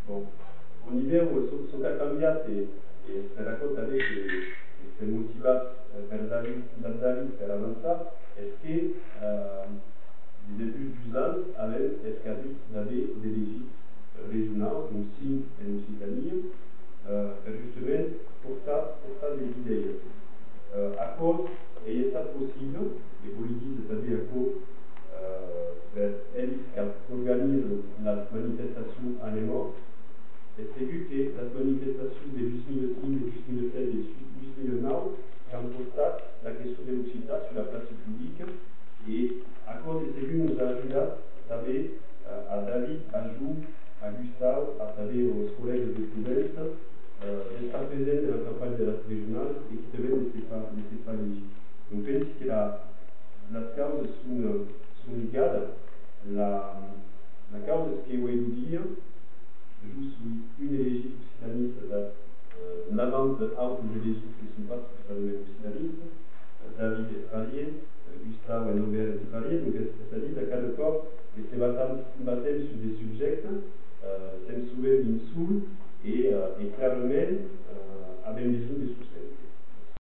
Bon, on y veu so che ha cambiato e se racconta lei che si è motivato per David per avanzare è che les débuts du ans avec Escadus d'aller des légies régionales, aussi en Occitanie, justement portar des idées. À cause, et est possible, les politiques, c'est-à-dire que elles organisent la manifestation à l'émort, et c'est vu que la manifestation de 2005, de 2007 et 2009 ont posé la question de l'Occitanie sur la place publique. Et à cause de ce que nous arriva també à David, à Jou, à Gustave, à també aux collègues de Provença, d'estar presents en la campagne de les régionales et qui també ne s'est pas légit. Donc je pense que les causes sont ligades. La cause, ce que je veux dire, je suis une élégie occitaniste n'avance autre élégie qui ne sont pas totalement occitaniste. David est varié, Gustave et Norbert est varié, donc c'est-à-dire qu'à le corps, et c'est baptême sur des subjets, c'est souvent une soule et clairement avec des besoin de succès.